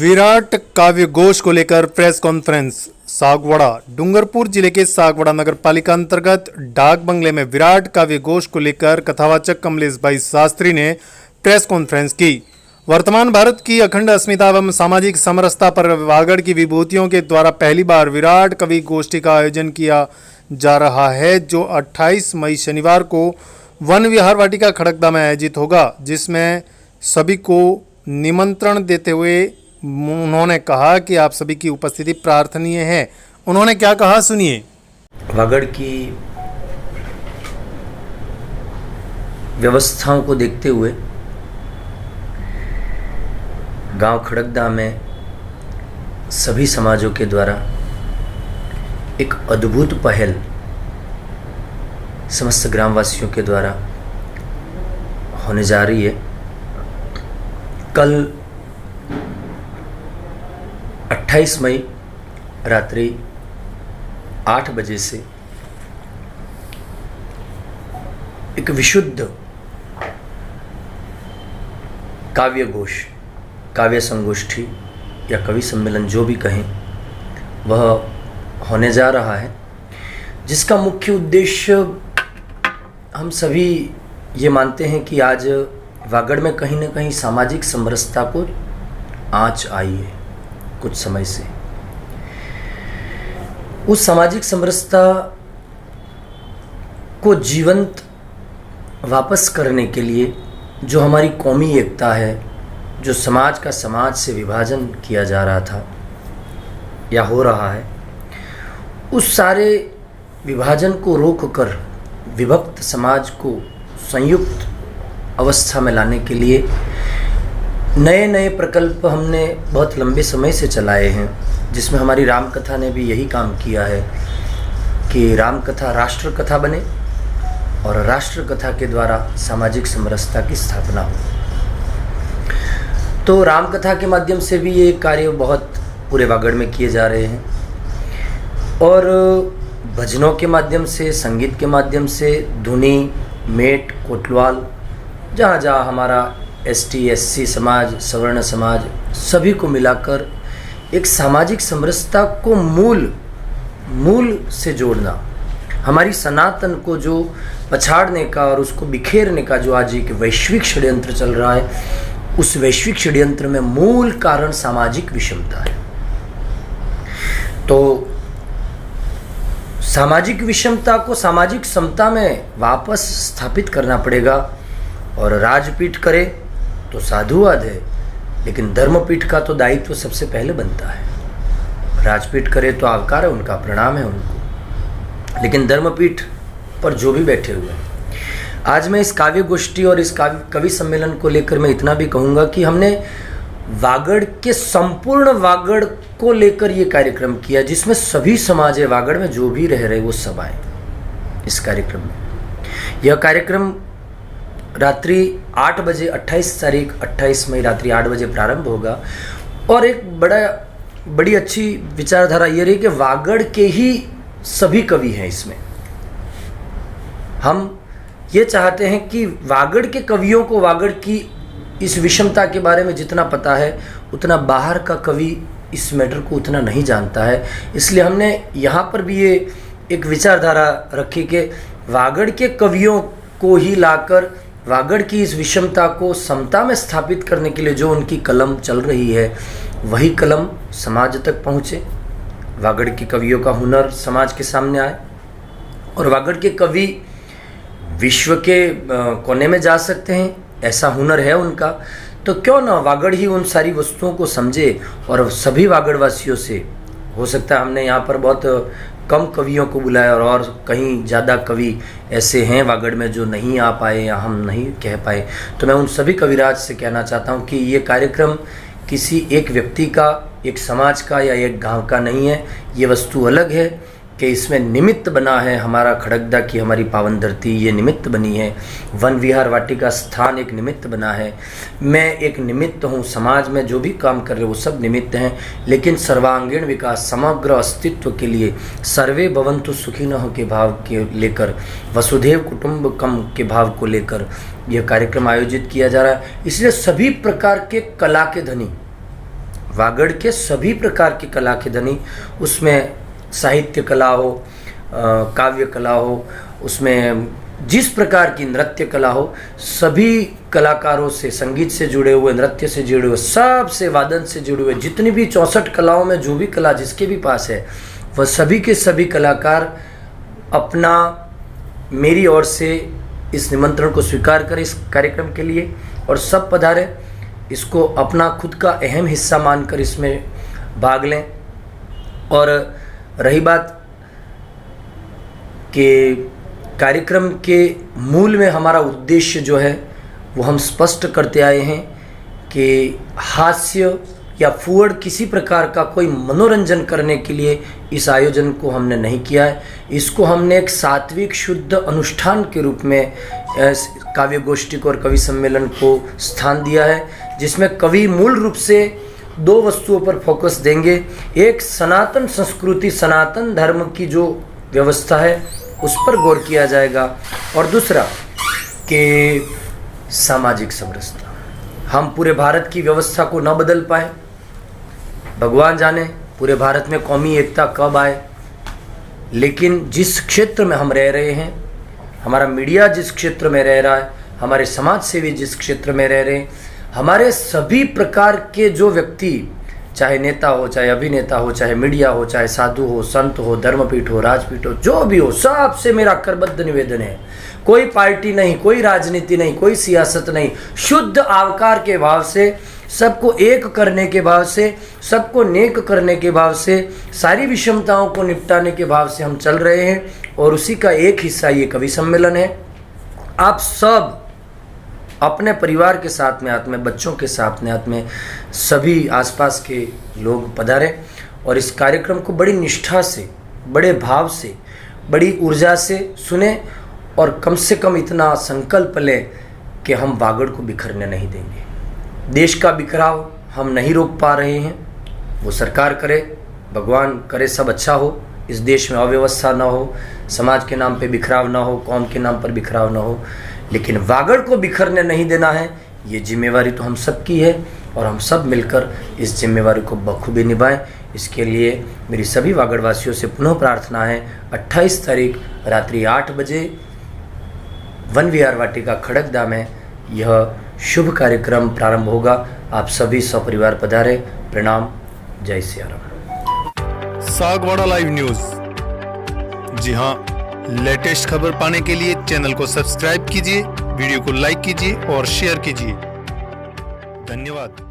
विराट काव्य घोष को लेकर प्रेस कॉन्फ्रेंस। सागवाड़ा। डूंगरपुर जिले के सागवाड़ा नगर पालिका अंतर्गत डाक बंगले में विराट काव्य घोष को लेकर कथावाचक कमलेश भाई शास्त्री ने प्रेस कॉन्फ्रेंस की। वर्तमान भारत की अखंड अस्मिता एवं सामाजिक समरसता पर वागड़ की विभूतियों के द्वारा पहली बार विराट कवि गोष्ठी का आयोजन किया जा रहा है, जो 28 मई शनिवार को वन विहार वाटिका खड़गदा में आयोजित होगा, जिसमें सभी को निमंत्रण देते हुए उन्होंने कहा कि आप सभी की उपस्थिति प्रार्थनीय है। उन्होंने क्या कहा, सुनिए। वागड़ की व्यवस्थाओं को देखते हुए गांव खड़गदा में सभी समाजों के द्वारा एक अद्भुत पहल समस्त ग्रामवासियों के द्वारा होने जा रही है। कल 28 मई रात्रि 8 बजे से एक विशुद्ध काव्य घोष, काव्य संगोष्ठी या कवि सम्मेलन जो भी कहें, वह होने जा रहा है, जिसका मुख्य उद्देश्य हम सभी ये मानते हैं कि आज वागड़ में कहीं ना कहीं सामाजिक समरसता को आंच आई है। कुछ समय से उस सामाजिक समरसता को जीवंत वापस करने के लिए जो हमारी कौमी एकता है, जो समाज का समाज से विभाजन किया जा रहा था या हो रहा है, उस सारे विभाजन को रोककर विभक्त समाज को संयुक्त अवस्था में लाने के लिए नए नए प्रकल्प हमने बहुत लंबे समय से चलाए हैं, जिसमें हमारी रामकथा ने भी यही काम किया है कि रामकथा राष्ट्र कथा बने और राष्ट्र कथा के द्वारा सामाजिक समरसता की स्थापना हो। तो रामकथा के माध्यम से भी ये कार्य बहुत पूरे वागड़ में किए जा रहे हैं और भजनों के माध्यम से, संगीत के माध्यम से, धुनी, मेट, कोटवाल, जहाँ जहाँ हमारा ST SC समाज, सवर्ण समाज, सभी को मिलाकर एक सामाजिक समरसता को मूल से जोड़ना, हमारी सनातन को जो पछाड़ने का और उसको बिखेरने का जो आज एक वैश्विक षड्यंत्र चल रहा है, उस वैश्विक षड्यंत्र में मूल कारण सामाजिक विषमता है। तो सामाजिक विषमता को सामाजिक समता में वापस स्थापित करना पड़ेगा और राजपीठ करे तो साधुवाद है, लेकिन धर्मपीठ का तो दायित्व सबसे पहले बनता है। राजपीठ करे तो आवकार है उनका, प्रणाम है उनको, लेकिन धर्मपीठ पर जो भी बैठे हुए हैं। आज मैं इस काव्य गोष्ठी और इस कवि सम्मेलन को लेकर मैं इतना भी कहूँगा कि हमने वागड़ के संपूर्ण वागड़ को लेकर ये कार्यक्रम किया, जिसमें सभी समाज है वागड़ में जो भी रह रहे वो सब आए इस कार्यक्रम में। यह कार्यक्रम रात्रि 8 बजे 28 मई रात्रि 8 बजे प्रारंभ होगा और एक बड़ी अच्छी विचारधारा ये रही कि वागड़ के ही सभी कवि हैं इसमें। हम ये चाहते हैं कि वागड़ के कवियों को वागड़ की इस विषमता के बारे में जितना पता है, उतना बाहर का कवि इस मैटर को उतना नहीं जानता है। इसलिए हमने यहाँ पर भी ये एक विचारधारा रखी कि वागड़ के कवियों को ही लाकर वागड़ की इस विषमता को समता में स्थापित करने के लिए जो उनकी कलम चल रही है, वही कलम समाज तक पहुँचे, वागड़ के कवियों का हुनर समाज के सामने आए और वागड़ के कवि विश्व के कोने में जा सकते हैं, ऐसा हुनर है उनका। तो क्यों ना वागड़ ही उन सारी वस्तुओं को समझे और सभी वागड़वासियों से, हो सकता है हमने यहाँ पर बहुत कम कवियों को बुलाया और कहीं ज़्यादा कवि ऐसे हैं वागड़ में जो नहीं आ पाए या हम नहीं कह पाए, तो मैं उन सभी कविराज से कहना चाहता हूँ कि ये कार्यक्रम किसी एक व्यक्ति का, एक समाज का या एक गांव का नहीं है। ये वस्तु अलग है कि इसमें निमित्त बना है हमारा खड़गदा की, हमारी पावन धरती ये निमित्त बनी है, वन विहार वाटिका स्थान एक निमित्त बना है, मैं एक निमित्त हूँ, समाज में जो भी काम कर रहे वो सब निमित्त हैं, लेकिन सर्वांगीण विकास, समग्र अस्तित्व के लिए सर्वे भवन्तु सुखिनः के भाव के लेकर, वसुधैव कुटुम्बकम के भाव को लेकर यह कार्यक्रम आयोजित किया जा रहा है। इसलिए सभी प्रकार के कला के धनी वागड़ के सभी प्रकार की कला के धनी, उसमें साहित्य कला हो, काव्य कला हो, उसमें जिस प्रकार की नृत्य कला हो, सभी कलाकारों से, संगीत से जुड़े हुए, नृत्य से जुड़े हुए, सबसे वादन से जुड़े हुए, जितनी भी 64 कलाओं में जो भी कला जिसके भी पास है, वह सभी के सभी कलाकार अपना मेरी ओर से इस निमंत्रण को स्वीकार करें इस कार्यक्रम के लिए, और सब पधारे, इसको अपना खुद का अहम हिस्सा मानकर इसमें भाग लें। और रही बात कि कार्यक्रम के मूल में हमारा उद्देश्य जो है वो हम स्पष्ट करते आए हैं कि हास्य या फूहड़ किसी प्रकार का कोई मनोरंजन करने के लिए इस आयोजन को हमने नहीं किया है। इसको हमने एक सात्विक शुद्ध अनुष्ठान के रूप में काव्य गोष्ठी को और कवि सम्मेलन को स्थान दिया है, जिसमें कवि मूल रूप से 2 वस्तुओं पर फोकस देंगे। एक सनातन संस्कृति, सनातन धर्म की जो व्यवस्था है उस पर गौर किया जाएगा, और दूसरा कि सामाजिक समरसता। हम पूरे भारत की व्यवस्था को न बदल पाए, भगवान जाने पूरे भारत में कौमी एकता कब आए, लेकिन जिस क्षेत्र में हम रह रहे हैं, हमारा मीडिया जिस क्षेत्र में रह रहा है, हमारे समाज सेवी जिस क्षेत्र में रह रहे हैं, हमारे सभी प्रकार के जो व्यक्ति, चाहे नेता हो, चाहे अभिनेता हो, चाहे मीडिया हो, चाहे साधु हो, संत हो, धर्मपीठ हो, राजपीठ हो, जो भी हो, सबसे मेरा करबद्ध निवेदन है, कोई पार्टी नहीं, कोई राजनीति नहीं, कोई सियासत नहीं, शुद्ध आवकार के भाव से, सबको एक करने के भाव से, सबको नेक करने के भाव से, सारी विषमताओं को निपटाने के भाव से हम चल रहे हैं, और उसी का एक हिस्सा ये कवि सम्मेलन है। आप सब अपने परिवार के साथ में, अपने बच्चों के साथ में, अपने सभी आसपास के लोग पधारें और इस कार्यक्रम को बड़ी निष्ठा से, बड़े भाव से, बड़ी ऊर्जा से सुने, और कम से कम इतना संकल्प लें कि हम वागड़ को बिखरने नहीं देंगे। देश का बिखराव हम नहीं रोक पा रहे हैं, वो सरकार करे, भगवान करे सब अच्छा हो, इस देश में अव्यवस्था ना हो, समाज के नाम पे बिखराव ना हो, कौम के नाम पर बिखराव ना हो, लेकिन वागड़ को बिखरने नहीं देना है। ये जिम्मेवारी तो हम सब की है, और हम सब मिलकर इस जिम्मेवारी को बखूबी निभाएं। इसके लिए मेरी सभी वागड़वासियों से पुनः प्रार्थना है, 28 तारीख रात्रि 8 बजे वन विहार वाटिका खड़गदा में यह शुभ कार्यक्रम प्रारंभ होगा। आप सभी सपरिवार पधारे। प्रणाम, जय सिया राम। सागवाड़ा लाइव न्यूज, जी हाँ, लेटेस्ट खबर पाने के लिए चैनल को सब्सक्राइब कीजिए, वीडियो को लाइक कीजिए और शेयर कीजिए। धन्यवाद।